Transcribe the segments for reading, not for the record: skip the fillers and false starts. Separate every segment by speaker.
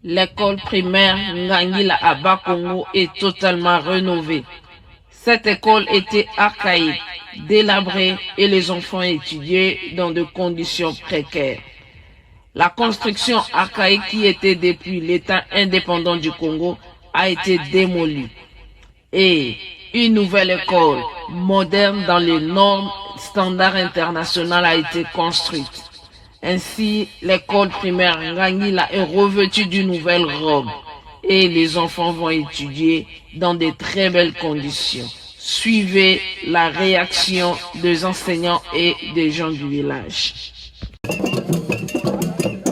Speaker 1: L'école primaire Ngangila à Bakongo est totalement rénovée. Cette école était archaïque, délabrée et les enfants étudiaient dans des conditions précaires. La construction archaïque qui était depuis l'État indépendant du Congo a été démolie et une nouvelle école moderne dans les normes standards internationaux a été construite. Ainsi, l'école primaire Ngangila est revêtue d'une nouvelle robe et les enfants vont étudier dans de très belles conditions. Suivez la réaction des enseignants et des gens du village.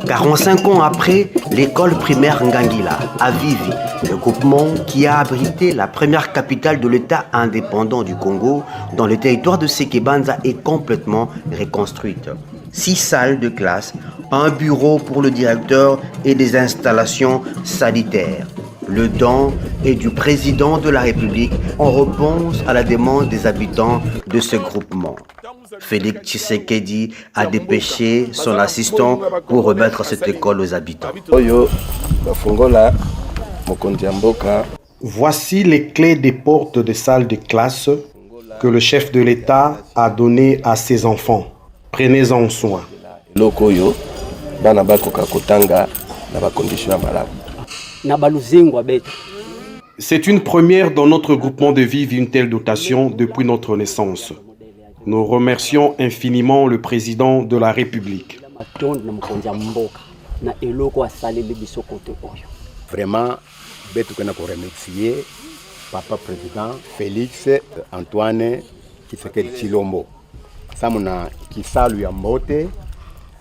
Speaker 2: 45 ans après, l'école primaire Ngangila à Vivi, le groupement qui a abrité la première capitale de l'État indépendant du Congo dans le territoire de Sekebanza est complètement reconstruite. 6 salles de classe, un bureau pour le directeur et des installations sanitaires. Le don est du président de la République en réponse à la demande des habitants de ce groupement. Félix Tshisekedi a dépêché son assistant pour remettre cette école aux habitants.
Speaker 3: Voici les clés des portes des salles de classe que le chef de l'État a données à ses enfants. Prenez-en soin. C'est une première dans notre groupement de vivre une telle dotation depuis notre naissance. Nous remercions infiniment le président de la République.
Speaker 4: Vraiment, je remercie Papa Président Félix Antoine Tshisekedi Tshilombo. Samuna kisalu ya mbote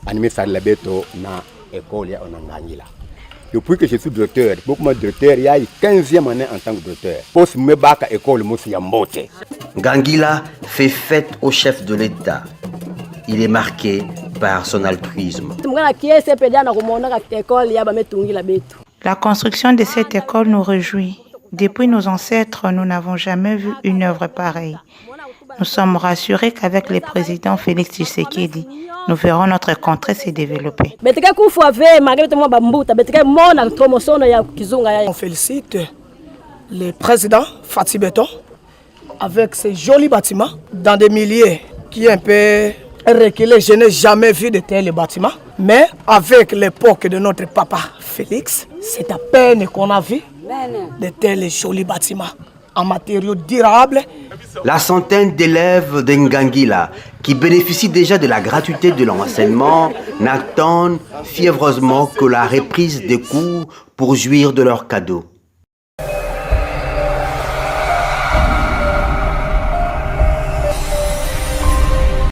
Speaker 4: animé la beto na école ya Ngangila. Depuis que je suis directeur, beaucoup de directeur, il y a 15e année en tant que directeur. Pour se mettre à l'école, je suis mbote.
Speaker 2: Ngangila fait fête au chef de l'État. Il est marqué par son altruisme.
Speaker 5: La construction de cette école nous réjouit. Depuis nos ancêtres, nous n'avons jamais vu une œuvre pareille. Nous sommes rassurés qu'avec le président Félix Tshisekedi, nous verrons notre contrée se développer.
Speaker 6: On félicite le président Fatih Beton avec ces jolis bâtiments dans des milieux qui est un peu reculés. Je n'ai jamais vu de tels bâtiments. Mais avec l'époque de notre papa Félix, c'est à peine qu'on a vu de tels jolis bâtiments en matériaux durables.
Speaker 2: La centaine d'élèves d'Ngangila qui bénéficient déjà de la gratuité de l'enseignement n'attendent fiévreusement que la reprise des cours pour jouir de leurs cadeaux.